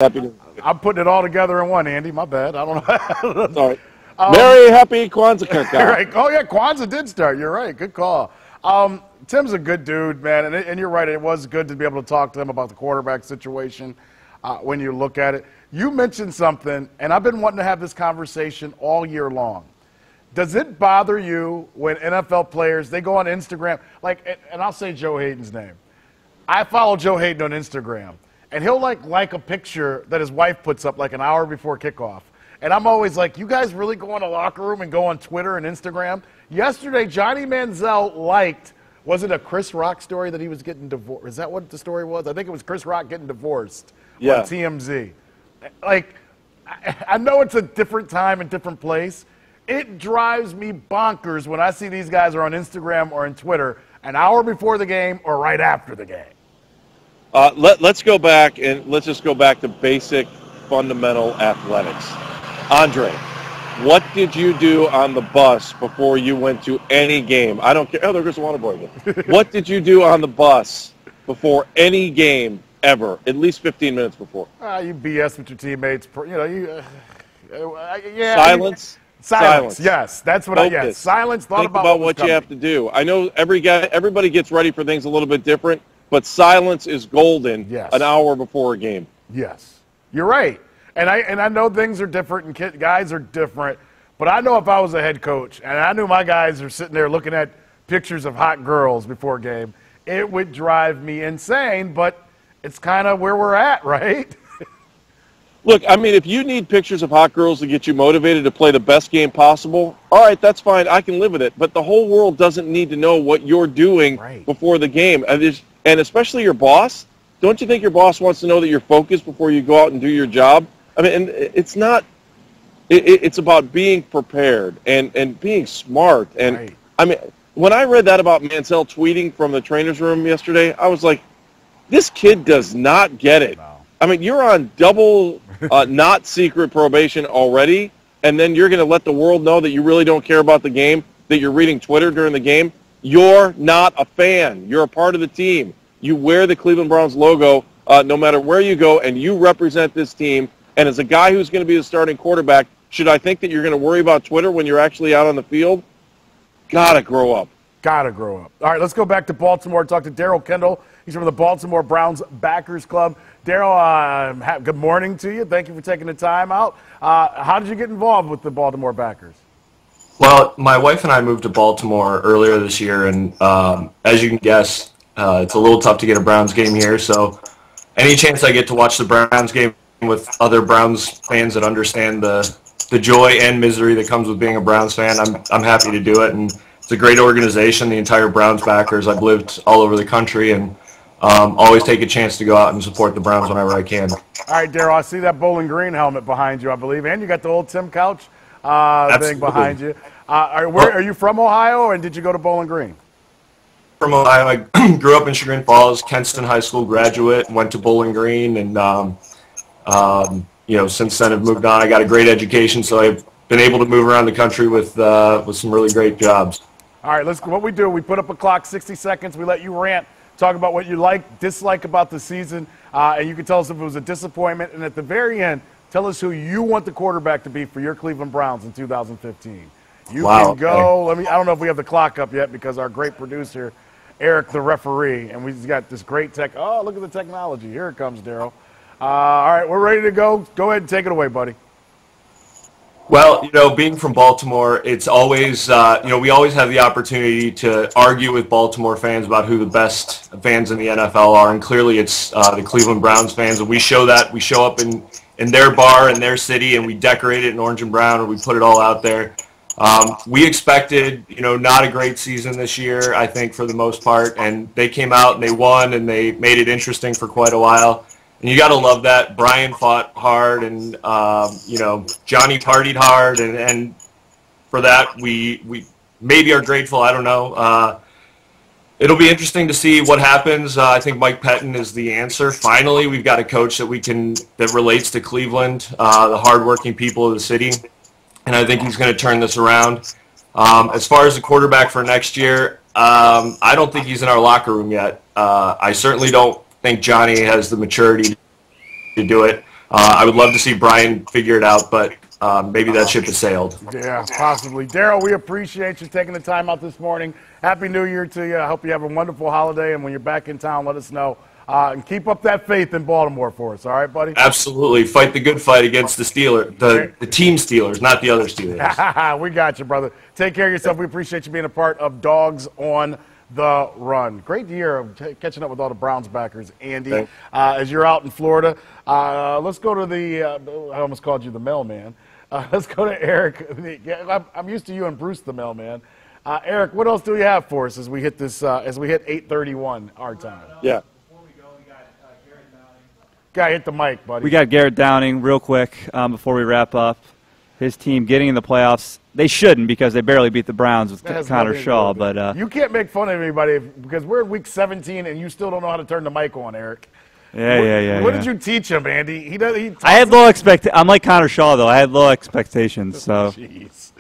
Happy to. I'm putting it all together in one, Andy. My bad. I don't know. Sorry. Merry, happy Kwanzaa. Right. Oh, yeah, Kwanzaa did start. You're right. Good call. Tim's a good dude, man, and you're right. It was good to be able to talk to him about the quarterback situation when you look at it. You mentioned something, and I've been wanting to have this conversation all year long. Does it bother you when NFL players, they go on Instagram, and I'll say Joe Hayden's name. I follow Joe Hayden on Instagram, and he'll like a picture that his wife puts up like an hour before kickoff. And I'm always like, you guys really go in the locker room and go on Twitter and Instagram? Yesterday, Johnny Manziel liked, was it a Chris Rock story that he was getting divorced? Is that what the story was? I think it was Chris Rock getting divorced on TMZ. I know it's a different time and different place. It drives me bonkers when I see these guys are on Instagram or on Twitter an hour before the game or right after the game. Let's go back and let's just go back to basic fundamental athletics. Andre, what did you do on the bus before you went to any game? I don't care. Oh, there goes the water boy again. What did you do on the bus before any game ever? At least 15 minutes before. You BS with your teammates. Silence. Silence. Yes, that's what Focus. Yes, silence. Think about what you have to do. I know everybody gets ready for things a little bit different, but silence is golden. Yes. An hour before a game. Yes, you're right. And I know things are different and guys are different, but I know if I was a head coach and I knew my guys are sitting there looking at pictures of hot girls before a game, it would drive me insane, but it's kind of where we're at, right? Look, I mean, if you need pictures of hot girls to get you motivated to play the best game possible, all right, that's fine. I can live with it. But the whole world doesn't need to know what you're doing before the game. And especially your boss. Don't you think your boss wants to know that you're focused before you go out and do your job? I mean, and it's not – it's about being prepared and being smart. And, I mean, when I read that about Mansell tweeting from the trainer's room yesterday, I was like, this kid does not get it. No. I mean, you're on double not secret probation already, and then you're going to let the world know that you really don't care about the game, that you're reading Twitter during the game. You're not a fan. You're a part of the team. You wear the Cleveland Browns logo no matter where you go, and you represent this team. And as a guy who's going to be the starting quarterback, should I think that you're going to worry about Twitter when you're actually out on the field? Gotta grow up. Gotta grow up. All right, let's go back to Baltimore and talk to Daryl Kendall. He's from the Baltimore Browns Backers Club. Daryl, good morning to you. Thank you for taking the time out. How did you get involved with the Baltimore Backers? Well, my wife and I moved to Baltimore earlier this year, and as you can guess, it's a little tough to get a Browns game here. So any chance I get to watch the Browns game with other Browns fans that understand the joy and misery that comes with being a Browns fan, I'm happy to do it. And it's a great organization, the entire Browns backers. I've lived all over the country and always take a chance to go out and support the Browns whenever I can. All right, Daryl, I see that Bowling Green helmet behind you, I believe, and you got the old Tim Couch thing behind you. Are you from Ohio, and did you go to Bowling Green? From Ohio. I grew up in Chagrin Falls, Kenston High School graduate, went to Bowling Green, and since then I've moved on. I got a great education, so I've been able to move around the country with some really great jobs. All right, what we do, we put up a clock, 60 seconds. We let you rant, talk about what you like, dislike about the season, and you can tell us if it was a disappointment. And at the very end, tell us who you want the quarterback to be for your Cleveland Browns in 2015. You can go. I don't know if we have the clock up yet because our great producer, Eric, the referee, and we've got this great tech. Oh, look at the technology. Here it comes, Daryl. All right, we're ready to go. Go ahead and take it away, buddy. Well, being from Baltimore, it's always, we always have the opportunity to argue with Baltimore fans about who the best fans in the NFL are, and clearly it's the Cleveland Browns fans, and we show that. We show up in their bar, in their city, and we decorate it in orange and brown, and we put it all out there. We expected, not a great season this year, I think, for the most part, and they came out and they won, and they made it interesting for quite a while. And you got to love that. Brian fought hard, and Johnny partied hard, and for that we maybe are grateful. I don't know. It'll be interesting to see what happens. I think Mike Pettin is the answer. Finally, we've got a coach that relates to Cleveland, the hardworking people of the city, and I think he's going to turn this around. As far as the quarterback for next year, I don't think he's in our locker room yet. I certainly don't think Johnny has the maturity to do it. I would love to see Brian figure it out, but maybe that ship has sailed. Yeah, possibly. Daryl, we appreciate you taking the time out this morning. Happy New Year to you. I hope you have a wonderful holiday, and when you're back in town, let us know. And keep up that faith in Baltimore for us, all right, buddy? Absolutely. Fight the good fight against the Steelers, the team Steelers, not the other Steelers. We got you, brother. Take care of yourself. We appreciate you being a part of Dogs on the Run. Great year of catching up with all the Browns backers, Andy. As you're out in Florida, let's go to the I almost called you the mailman. Let's go to Eric. I'm used to you and Bruce the mailman. Eric, what else do we have for us as we hit this? As we hit 8:31 our time? Yeah. Before we go, we got Garrett Downing. Guy, hit the mic, buddy. We got Garrett Downing real quick before we wrap up. His team getting in the playoffs. They shouldn't because they barely beat the Browns with Connor Shaw. But you can't make fun of anybody because we're in week 17 and you still don't know how to turn the mic on, Eric. Yeah. What did you teach him, Andy? I had low expectations. I'm like Connor Shaw, though. I had low expectations. So. Jeez.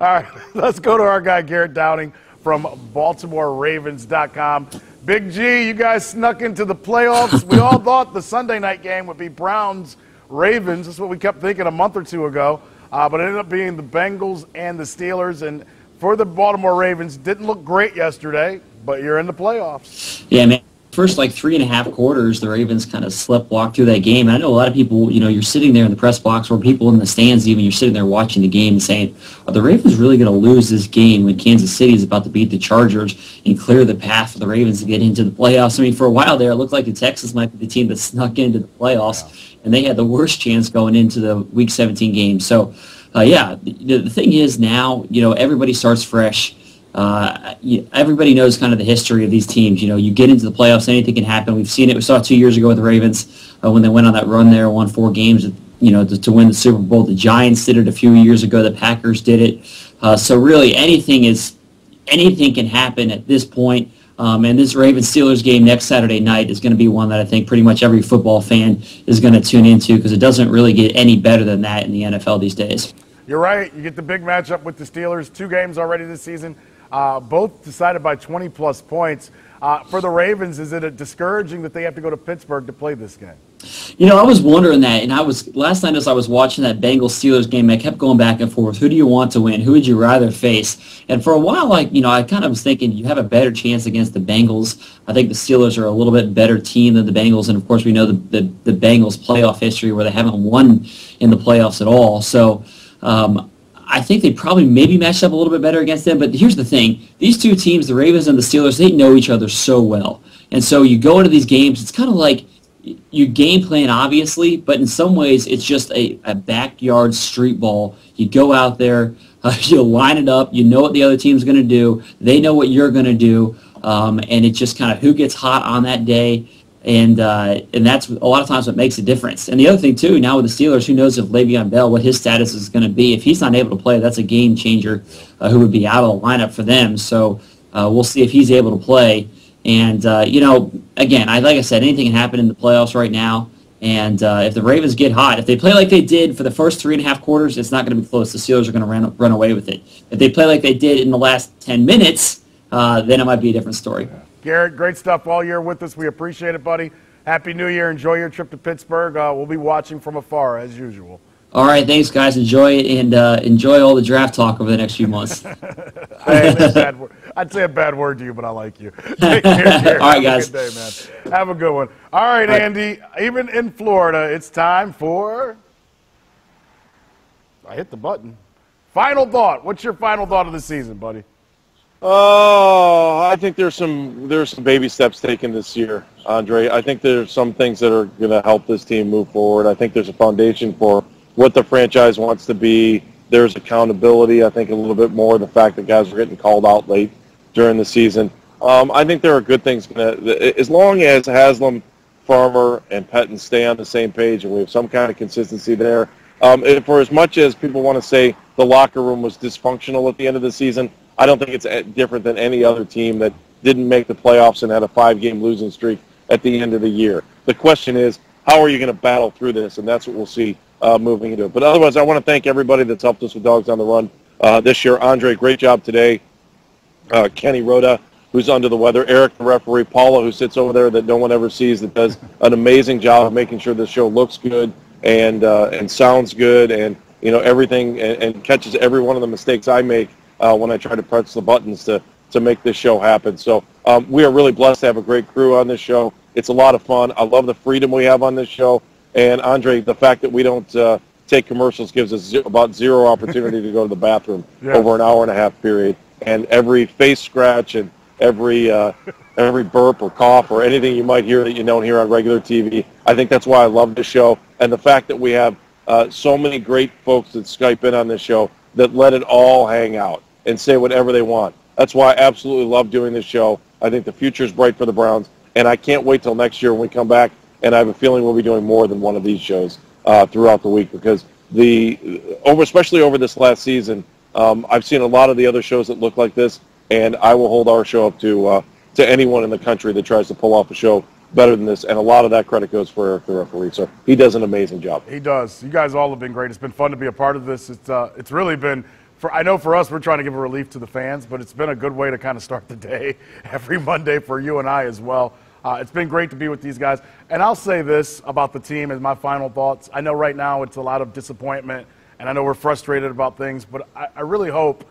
All right, let's go to our guy, Garrett Downing from BaltimoreRavens.com. Big G, you guys snuck into the playoffs. We all thought the Sunday night game would be Browns-Ravens. That's what we kept thinking a month or two ago. But it ended up being the Bengals and the Steelers. And for the Baltimore Ravens, didn't look great yesterday, but you're in the playoffs. Yeah, man. First, 3.5 quarters, the Ravens kind of walked through that game. And I know a lot of people, you're sitting there in the press box or people in the stands even, you're sitting there watching the game and saying, are the Ravens really going to lose this game when Kansas City is about to beat the Chargers and clear the path for the Ravens to get into the playoffs? I mean, for a while there, it looked like the Texans might be the team that snuck into the playoffs, and they had the worst chance going into the Week 17 game. So, the thing is now, everybody starts fresh. Everybody knows kind of the history of these teams. You get into the playoffs, anything can happen. We've seen it. We saw it 2 years ago with the Ravens when they went on that run there, won 4 games, to win the Super Bowl. The Giants did it a few years ago. The Packers did it. So really, anything can happen at this point. And this Ravens-Steelers game next Saturday night is going to be one that I think pretty much every football fan is going to tune into because it doesn't really get any better than that in the NFL these days. You're right. You get the big matchup with the Steelers. 2 games already this season. Both decided by 20-plus points. For the Ravens, is it discouraging that they have to go to Pittsburgh to play this game? I was wondering that, and last night as I was watching that Bengals-Steelers game, I kept going back and forth. Who do you want to win? Who would you rather face? And for a while, I kind of was thinking you have a better chance against the Bengals. I think the Steelers are a little bit better team than the Bengals, and of course we know the Bengals' playoff history where they haven't won in the playoffs at all. So I think they probably maybe matched up a little bit better against them. But here's the thing. These two teams, the Ravens and the Steelers, they know each other so well. And so you go into these games, it's kind of like you game plan, obviously, but in some ways it's just a backyard street ball. You go out there, you line it up, you know what the other team's going to do, they know what you're going to do, and it's just kind of who gets hot on that day. And that's a lot of times what makes a difference. And the other thing, too, now with the Steelers, who knows if Le'Veon Bell, what his status is going to be. If he's not able to play, that's a game changer who would be out of the lineup for them. So we'll see if he's able to play. And, again, like I said, anything can happen in the playoffs right now. And if the Ravens get hot, if they play like they did for the first 3.5 quarters, it's not going to be close. The Steelers are going to run away with it. If they play like they did in the last 10 minutes, then it might be a different story. Garrett, great stuff all year with us. We appreciate it, buddy. Happy New Year. Enjoy your trip to Pittsburgh. We'll be watching from afar, as usual. All right, thanks, guys. Enjoy it, and enjoy all the draft talk over the next few months. I'd say a bad word to you, but I like you. Take care. All right, guys. Have a good day, man. Have a good one. All right, Andy, even in Florida, it's time for... I hit the button. Final thought. What's your final thought of the season, buddy? Oh, I think there's some baby steps taken this year, Andre. I think there's some things that are going to help this team move forward. I think there's a foundation for what the franchise wants to be. There's accountability, I think, a little bit more. The fact that guys are getting called out late during the season. I think there are good things. As long as Haslam, Farmer, and Pettin stay on the same page and we have some kind of consistency there. For as much as people want to say the locker room was dysfunctional at the end of the season, I don't think it's different than any other team that didn't make the playoffs and had a 5-game losing streak at the end of the year. The question is, how are you going to battle through this? And that's what we'll see moving into it. But otherwise, I want to thank everybody that's helped us with Dogs on the Run this year. Andre, great job today. Kenny Rhoda, who's under the weather. Eric, the referee. Paula, who sits over there that no one ever sees, that does an amazing job of making sure this show looks good. and sounds good, and everything, and catches every one of the mistakes I make when I try to press the buttons to make this show happen. So we are really blessed to have a great crew on this show. It's a lot of fun. I love the freedom we have on this show. And, Andre, the fact that we don't take commercials gives us about zero opportunity to go to the bathroom over an hour and a half period. And every face scratch and every burp or cough or anything you might hear that you don't hear on regular TV, I think that's why I love this show. And the fact that we have so many great folks that Skype in on this show that let it all hang out and say whatever they want. That's why I absolutely love doing this show. I think the future is bright for the Browns, and I can't wait till next year when we come back, and I have a feeling we'll be doing more than one of these shows throughout the week, because especially over this last season, I've seen a lot of the other shows that look like this, and I will hold our show up to anyone in the country that tries to pull off a show better than this, and a lot of that credit goes for Eric, the referee. So he does an amazing job. He does. You guys all have been great. It's been fun to be a part of this. It's really been, I know for us, we're trying to give a relief to the fans, but it's been a good way to kind of start the day every Monday for you and I as well. It's been great to be with these guys. And I'll say this about the team as my final thoughts. I know right now it's a lot of disappointment, and I know we're frustrated about things, but I really hope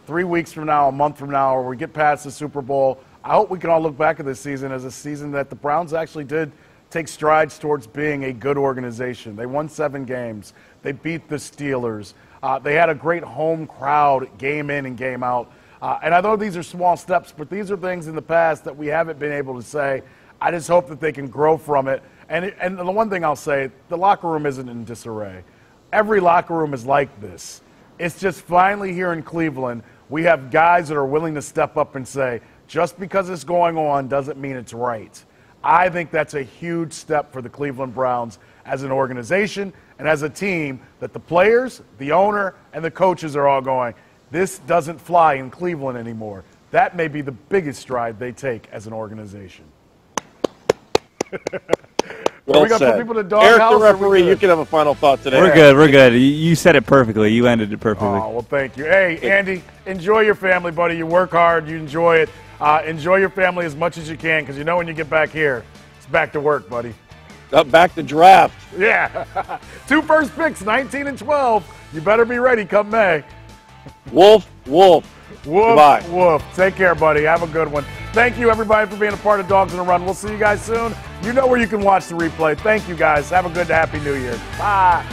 3 weeks from now, a month from now, or we get past the Super Bowl, I hope we can all look back at this season as a season that the Browns actually did take strides towards being a good organization. They won 7 games. They beat the Steelers. They had a great home crowd game in and game out. And I know these are small steps, but these are things in the past that we haven't been able to say. I just hope that they can grow from it. And the one thing I'll say, the locker room isn't in disarray. Every locker room is like this. It's just finally here in Cleveland, we have guys that are willing to step up and say, just because it's going on doesn't mean it's right. I think that's a huge step for the Cleveland Browns as an organization and as a team, that the players, the owner, and the coaches are all going, this doesn't fly in Cleveland anymore. That may be the biggest stride they take as an organization. Well we got said. people to dog Eric, house, the referee, you can have a final thought today. We're good. We're good. You said it perfectly. You ended it perfectly. Oh, well, thank you. Hey, Andy, enjoy your family, buddy. You work hard. You enjoy it. Enjoy your family as much as you can, because you know when you get back here, it's back to work, buddy. Back to draft. Yeah. 2 first picks, 19 and 12. You better be ready come May. Wolf, wolf. Woof, Goodbye. woof. Take care, buddy. Have a good one. Thank you, everybody, for being a part of Dogs on the Run. We'll see you guys soon. You know where you can watch the replay. Thank you, guys. Have a good, happy New Year. Bye.